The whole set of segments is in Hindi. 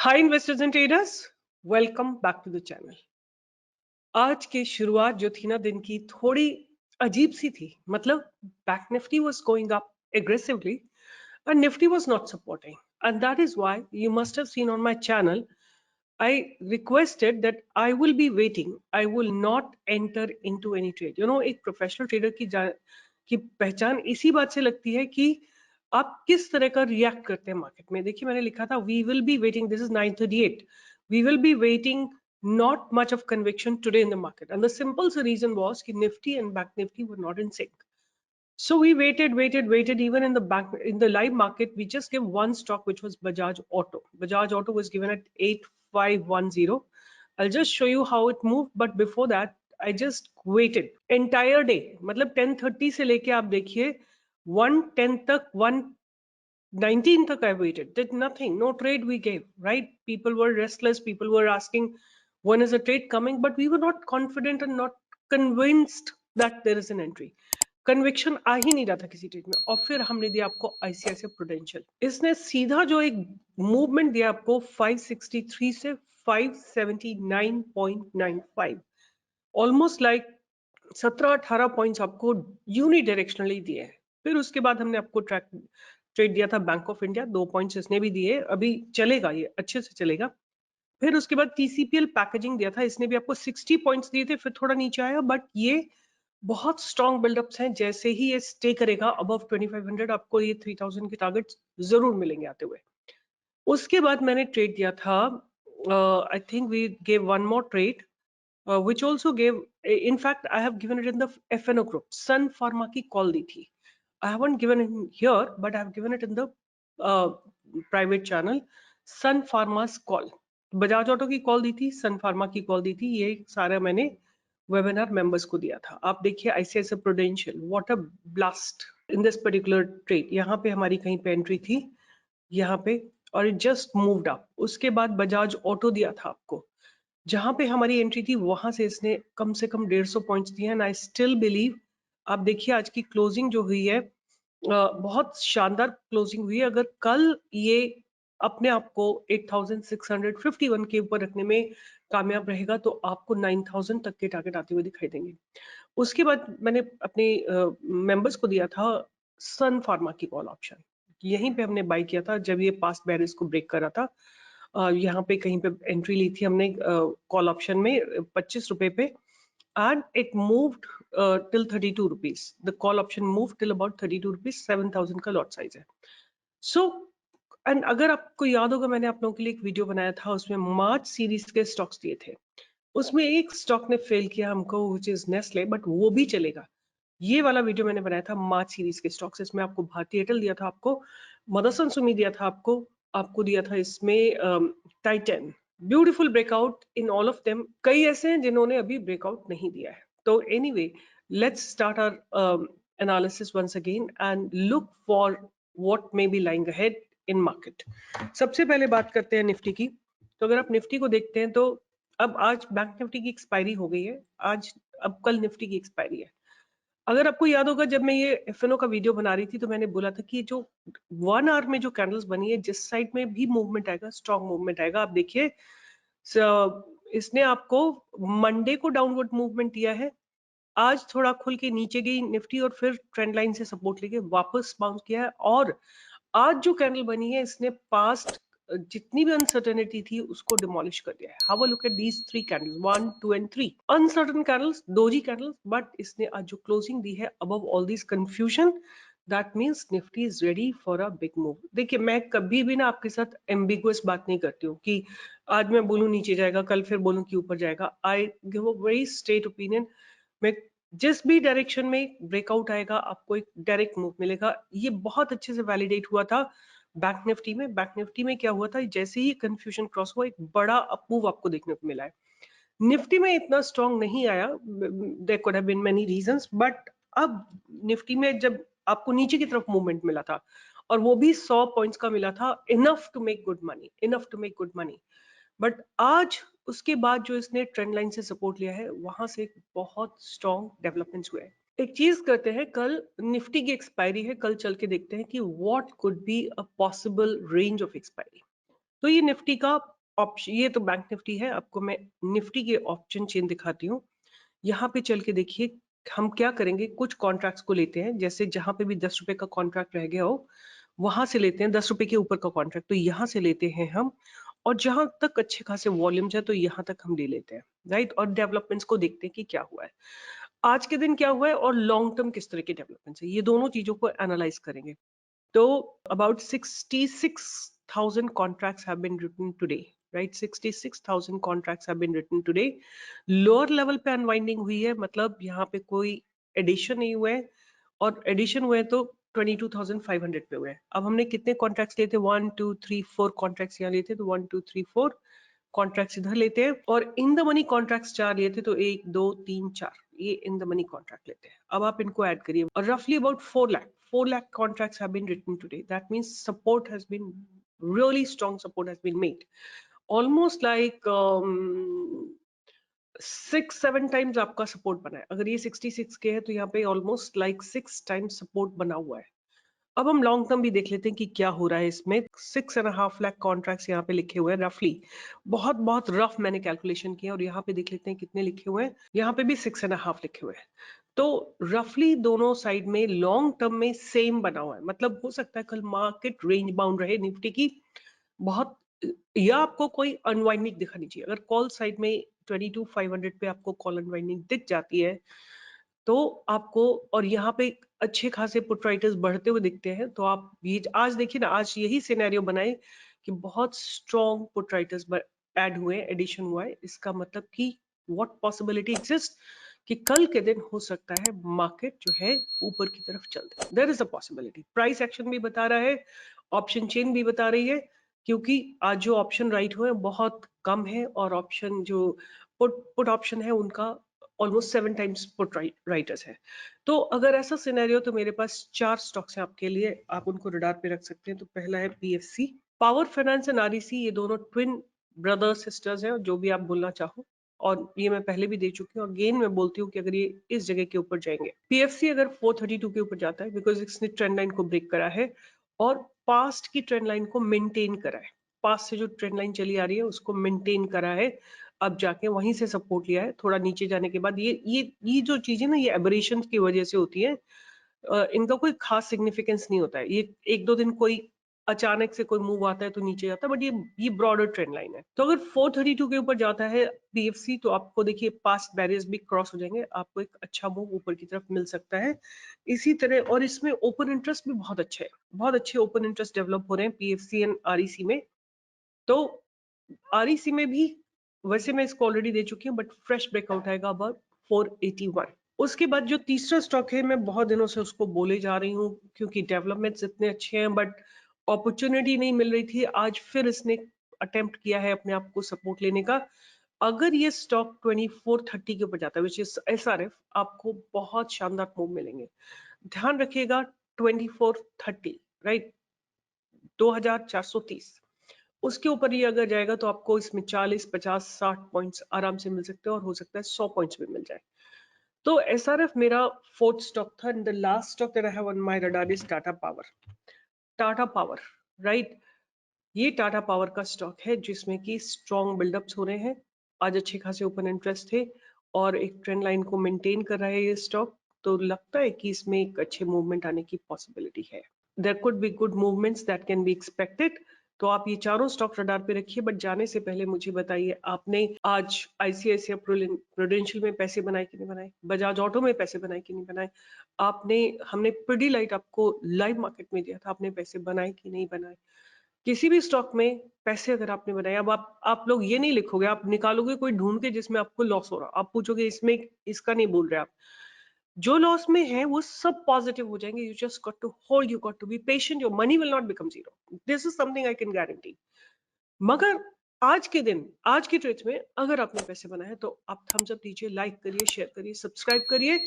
Hi investors and traders, welcome back to the channel. आज की शुरुआत जो थी ना दिन की थोड़ी अजीब सी थी। मतलब bank Nifty was going up aggressively and Nifty was not supporting, and that is why you must have seen on my channel I requested that I will be waiting. I will not enter into any trade. एक प्रोफेशनल ट्रेडर की पहचान इसी बात से लगती है कि आप किस तरह का रिएक्ट करते हैं मार्केट में। देखिए मैंने लिखा था we will be waiting, this is 9:38, we will be waiting, not much of conviction today in the market, and the simple reason was कि Nifty and Bank Nifty were not in sync. So we waited. Even in the live market, we just gave one stock, which was Bajaj Auto. Bajaj Auto was given at 8510. I'll just show you how it moved. But before that, I just waited entire day. मतलब 10:30 से लेके आप देखिए 1:10 तक, 1:19 तक I waited. Did nothing. No trade we gave. Right? People were restless. People were asking, when is a trade coming? But we were not confident and not convinced that there is an entry. Conviction आ ही नहीं रहा था किसी ट्रेड में। और फिर हमने दिया आपको आईसीआईसीआई प्रूडेंशियल। इसने सीधा जो एक मूवमेंट दिया आपको 563 से 579.95, ऑलमोस्ट लाइक 17-18 पॉइंट्स आपको यूनिडायरेक्शनली दिए। फिर उसके बाद हमने आपको ट्रेड दिया था बैंक ऑफ इंडिया, 2 पॉइंट्स इसने भी दिए। अभी चलेगा, ये अच्छे से चलेगा। फिर उसके बाद टीसीपीएल पैकेजिंग दिया था, इसने भी आपको 60 पॉइंट्स दिए थे, फिर थोड़ा नीचे आया। बट ये बहुत स्ट्रॉन्ग बिल्डअप्स हैं। जैसे ही ये स्टे करेगा अबव 2500, आपको ये 3000 के टारगेट जरूर मिलेंगे आते हुए। उसके बाद मैंने ट्रेड दिया था, I think we gave one more trade which also gave, in fact I have given it in the FNO group. Sun Pharma की कॉल दी थी। I haven't given it here, but I have given it in the private channel. Sun Pharma's call, Bajaj auto की कॉल दी थी, सन फार्मा की कॉल दी थी। ये सारा मैंने वेबिनार मेंबर्स को दिया था। आप देखिए ICICI prudential, what a blast in this particular trade. यहाँ पे हमारी कहीं पे एंट्री थी, यहाँ पे, और इट जस्ट मूव्ड अप। उसके बाद बजाज ऑटो दिया था आपको, जहां पे हमारी एंट्री थी वहां से इसने कम से कम 150 पॉइंट्स दिए हैं। आई स्टिल बिलीव, आप देखिए आज की क्लोजिंग जो हुई है, बहुत शानदार क्लोजिंग हुई है। अगर कल ये अपने आप को 8651 के ऊपर रखने में कामयाब रहेगा तो आपको 9000 तक के टारगेट आते हुए दिखाई देंगे। उसके बाद मैंने अपने मेंबर्स को दिया था सन फार्मा की कॉल ऑप्शन। यहीं पे हमने बाय किया था जब ये पास्ट बैरियर्स को ब्रेक कर रहा था। यहाँ पे कहीं पे एंट्री ली थी हमने कॉल ऑप्शन में 25 रुपए पे, and it moved till 32 rupees. The call option moved till about 32 rupees, 7000 का लॉट साइज है। So, एंड अगर आपको याद होगा मैंने आप लोगों के लिए एक वीडियो बनाया था, उसमें मार्च सीरीज के स्टॉक्स दिए थे। उसमें एक स्टॉक ने फेल किया हमको, which is नेस्ले, बट वो भी चलेगा। ये वाला वीडियो मैंने बनाया था मार्च सीरीज के स्टॉक्स। इसमें आपको भारतीय एयरटेल दिया था, आपको मदरसन सुमी दिया था, आपको दिया था इसमें Titan. Beautiful breakout in all of them. कई ऐसे हैं जिन्होंने अभी ब्रेकआउट नहीं दिया है। तो anyway, let's start our analysis once again and look for what may be lying ahead in market. सबसे पहले बात करते हैं निफ्टी की। तो अगर आप निफ्टी को देखते हैं तो अब आज बैंक निफ्टी की एक्सपायरी हो गई है आज, अब कल निफ्टी की एक्सपायरी है। अगर आपको याद होगा जब मैं ये एफएनओ का वीडियो बना रही थी तो मैंने बोला था कि जो 1 आवर में जो कैंडल्स बनी है, जिस साइड में भी मूवमेंट आएगा, स्ट्रॉन्ग मूवमेंट आएगा। आप देखिए इसने आपको मंडे को डाउनवर्ड मूवमेंट दिया है, आज थोड़ा खुल के नीचे गई निफ्टी और फिर ट्रेंड लाइन से सपोर्ट लेके वापस बाउंस किया है। और आज जो कैंडल बनी है इसने पास्ट जितनी भी अनसर्टेनिटी थी उसको डिमोलिश कर दिया है। Have a look at these 3 candles, 1 2 and 3 uncertain candles, doji candles, but इसने आज जो क्लोजिंग दी है above all this confusion, that means Nifty is ready for a big move. देखिए मैं कभी भी ना आपके साथ एम्बिगुअस बात नहीं करती हूँ कि आज मैं बोलूं नीचे जाएगा, कल फिर बोलूं कि ऊपर जाएगा। I give a very straight opinion. मैं जिस भी डायरेक्शन में ब्रेकआउट आएगा आपको एक डायरेक्ट मूव मिलेगा। ये बहुत अच्छे से वैलिडेट हुआ था बैंक निफ्टी में। बैंक निफ्टी में क्या हुआ था, जैसे ही कंफ्यूजन क्रॉस हुआ एक बड़ा अप मूव आपको देखने को मिला है। निफ्टी में इतना स्ट्रॉन्ग नहीं आया, there could have been many reasons, but अब निफ्टी में जब आपको नीचे की तरफ मूवमेंट मिला था और वो भी 100 पॉइंट्स का मिला था, enough to make good money, enough to make good money. But आज उसके बाद जो इसने ट्रेंड लाइन से सपोर्ट लिया है वहां से बहुत स्ट्रॉन्ग डेवलपमेंट्स हुए हैं। एक चीज करते हैं, कल निफ्टी की एक्सपायरी है, कल चल के देखते हैं कि what could be a possible range of expiry. तो ये निफ्टी का ऑप्शन, ये तो बैंक निफ्टी है, आपको मैं निफ्टी के ऑप्शन चेन दिखाती हूँ। यहाँ पे चल के देखिए हम क्या करेंगे, कुछ कॉन्ट्रैक्ट्स को लेते हैं, जैसे जहां पे भी 10 रुपए का कॉन्ट्रैक्ट रह गया हो वहां से लेते हैं, 10 रुपए के ऊपर का कॉन्ट्रैक्ट तो यहाँ से लेते हैं हम, और जहां तक अच्छे खासे वॉल्यूम्स है तो यहाँ तक हम ले लेते हैं, राइट। और डेवलपमेंट्स को देखते हैं कि क्या हुआ है आज के दिन, क्या हुआ है, और लॉन्ग टर्म किस तरह के डेवलपमेंट्स है, ये दोनों चीजों को एनालाइज करेंगे। तो about 66,000 contracts have been written today, right? 66,000 contracts have been written today. Lower level पे unwinding हुई है, मतलब यहाँ पे कोई एडिशन नहीं हुआ है, और एडिशन हुए तो 22,500 पे हुए हैं। अब हमने कितने कॉन्ट्रैक्ट्स लिए थे, 1 2 3 4 कॉन्ट्रैक्ट्स यहाँ लिए थे, तो 1 2 3 4 कॉन्ट्रैक्ट्स इधर लेते हैं, और इन द मनी कॉन्ट्रैक्ट्स 4 लिए थे, तो 1 2 3 4 ये इन द मनी कॉन्ट्रैक्ट लेते हैं। अब आप इनको ऐड करिए, और रफली about 4 lakh contracts have been written today. That means support has been, really strong support has been made, almost like 6-7 times आपका सपोर्ट बना है। अगर ये 66 के है तो यहाँ पे ऑलमोस्ट लाइक 6 टाइम्स सपोर्ट बना हुआ है। अब हम लॉन्ग टर्म भी देख लेते हैं कि क्या हो रहा है इसमें। 6.5 लाख कॉन्ट्रैक्ट्स यहाँ पे लिखे हुए हैं रफली, बहुत बहुत रफ मैंने कैलकुलेशन किया, और यहाँ पे देख लेते हैं कितने लिखे हुए हैं, यहाँ पे भी 6.5 लिखे हुए हैं। तो रफली दोनों साइड में लॉन्ग टर्म में सेम बना हुआ है, मतलब हो सकता है कल मार्केट रेंज बाउंड रहे निफ्टी की बहुत, या आपको कोई अनवाइंडिंग दिखानी चाहिए। अगर कॉल साइड में 22,500 पे आपको कॉल अनवाइंडिंग दिख जाती है तो आपको, और यहाँ पे अच्छे खासे पुट राइटर्स बढ़ते हुए दिखते हैं, तो आप ये आज देखिए ना, आज यही सिनेरियो बनाए कि बहुत स्ट्रॉन्ग पुट राइटर्स ऐड हुए, एडिशन हुआ है। इसका मतलब कि व्हाट पॉसिबिलिटी एग्जिस्ट कि कल के दिन हो सकता है मार्केट जो है ऊपर की तरफ चल दे। There is a possibility, price action भी बता रहा है, ऑप्शन चेन भी बता रही है, क्योंकि आज जो ऑप्शन राइट हुए बहुत कम है, और ऑप्शन जो पुट ऑप्शन है उनका ऑलमोस्ट 7 टाइम्स पुट राइटर्स है। तो अगर ऐसा सिनेरियो, तो मेरे पास 4 स्टॉक्स हैं आपके लिए, आप उनको रडार पे रख सकते हैं। तो पहला है PFC, power finance and REC, ये दोनों ट्विन ब्रदर सिस्टर्स हैं, जो भी आप बोलना चाहो, और ये मैं पहले भी दे चुकी हूँ, और अगेन मैं बोलती हूँ कि अगर ये इस जगह के ऊपर जाएंगे, पीएफसी अगर 432 के ऊपर जाता है, बिकॉज इसने ट्रेंड लाइन को ब्रेक करा है और पास्ट की ट्रेंड लाइन को मेंटेन करा है, पास्ट से जो ट्रेंड लाइन चली आ रही है उसको मेंटेन करा है, अब जाके वहीं से सपोर्ट लिया है, थोड़ा नीचे जाने के बाद ये जो चीजें ना, ये एबरेशन की वजह से होती है, इनका कोई खास सिग्निफिकेंस नहीं होता है, ये एक दो दिन कोई अचानक से कोई मूव आता है तो नीचे जाता है, बट ये ब्रॉडर ट्रेंड लाइन है। तो अगर 432 के ऊपर जाता है पीएफसी, तो आपको देखिए पास्ट बैरियर्स भी क्रॉस हो जाएंगे, आपको एक अच्छा मूव ऊपर की तरफ मिल सकता है। इसी तरह, और इसमें ओपन इंटरेस्ट भी बहुत अच्छे है, बहुत अच्छे ओपन इंटरेस्ट डेवलप हो रहे हैं पीएफसी एंड आरईसी में। तो आरईसी में भी वैसे मैं इसको ऑलरेडी दे चुकी हूँ, बट फ्रेश ब्रेकआउट आएगा अबाउट 481। उसके बाद जो तीसरा स्टॉक है, मैं बहुत दिनों से उसको बोले जा रही हूँ, क्योंकि डेवलपमेंट्स इतने अच्छे हैं, बट अपॉर्चुनिटी नहीं मिल रही थी। आज फिर इसने अटेम्प्ट किया है अपने आप को सपोर्ट लेने का। अगर ये स्टॉक 2430 के ऊपर जाता है, विच इज एसआरएफ, आपको बहुत शानदार मूव मिलेंगे। ध्यान रखिएगा 2430, राइट, 2430, उसके ऊपर ये अगर जाएगा तो आपको इसमें 40 50 60 पॉइंट्स आराम से मिल सकते हैं, और हो सकता है 100 पॉइंट्स भी मिल जाए। तो एसआरएफ मेरा फोर्थ स्टॉक था, and the last stock that I have on my radar is Tata power. Tata power, right, ये टाटा पावर का स्टॉक है जिसमें कि स्ट्रॉन्ग बिल्डअप्स हो रहे हैं, आज अच्छे खासे ओपन इंटरेस्ट थे, और एक ट्रेंड लाइन को मेंटेन कर रहा है ये स्टॉक। तो लगता है कि इसमें एक अच्छे मूवमेंट आने की पॉसिबिलिटी है। There could be good movements that can be expected. तो आप ये चारों स्टॉक रडार पे रखिए, बट जाने से पहले मुझे बताइए, आपने आज आईसीआईसीआई प्रूडेंशियल में पैसे बनाए कि नहीं बनाए, बजाज ऑटो में पैसे बनाए कि नहीं बनाए, आपने, हमने पिडिलाइट आपको लाइव मार्केट में दिया था, आपने पैसे बनाए कि नहीं बनाए। किसी भी स्टॉक में पैसे अगर आपने बनाए, अब आप लोग ये नहीं लिखोगे, आप निकालोगे कोई ढूंढ के जिसमें आपको लॉस हो रहा, आप पूछोगे इसमें, इसका नहीं बोल रहे आप, जो लॉस में है वो सब पॉजिटिव हो जाएंगे। You just got to hold, you got to be patient, your money will not become zero, this is something I can guarantee. मगर आज के दिन, आज की ट्रेड्स में अगर आपने पैसे बनाए हैं, तो आप थम्स अप दीजिए, लाइक करिए, शेयर करिए, सब्सक्राइब करिए,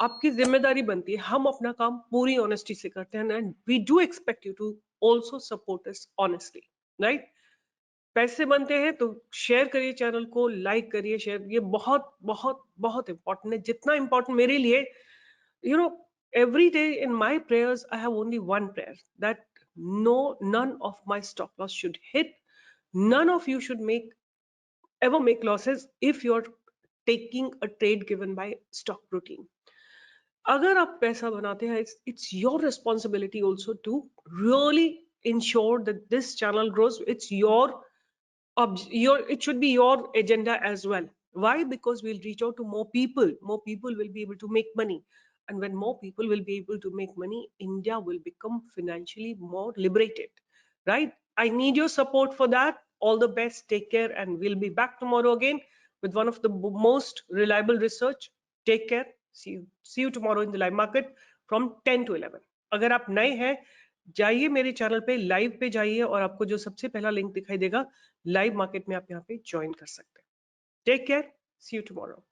आपकी जिम्मेदारी बनती है, हम अपना काम पूरी ऑनेस्टी से करते हैं, and we do expect you to also support us honestly, right. पैसे बनते हैं तो शेयर करिए, चैनल को लाइक करिए, शेयर, ये बहुत बहुत बहुत इंपॉर्टेंट है, जितना इंपॉर्टेंट मेरे लिए, you know, every day in my prayers I have only one prayer, that none of my stop loss should hit, None of you should ever make losses if you're taking a trade given by stock routine. अगर आप पैसा बनाते हैं, it's your responsibility also to really ensure that this channel grows. It's it should be your agenda as well. Why? Because we'll reach out to more people. More people will be able to make money, and when more people will be able to make money, India will become financially more liberated, right? I need your support for that. All the best, take care, and we'll be back tomorrow again with one of the most reliable research. Take care. See you tomorrow in the live market from 10 to 11. अगर आप नए हैं, जाइए मेरे चैनल पे, लाइव पे जाइए, और आपको जो सबसे पहला लिंक दिखाई देगा लाइव मार्केट में, आप यहाँ पे ज्वाइन कर सकते हैं. Take care, see you tomorrow.